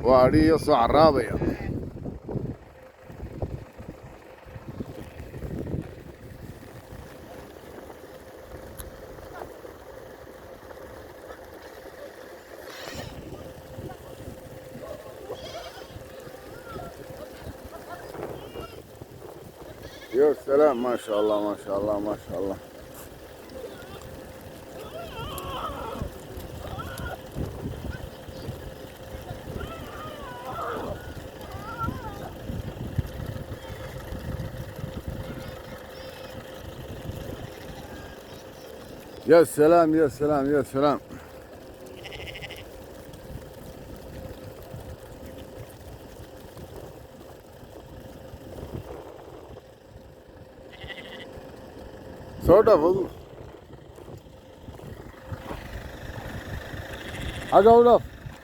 وهي صعرابة. يا سلام، ما شاء الله ما شاء الله ما شاء الله. يا سلام يا سلام يا سلام. Sort of. I go up.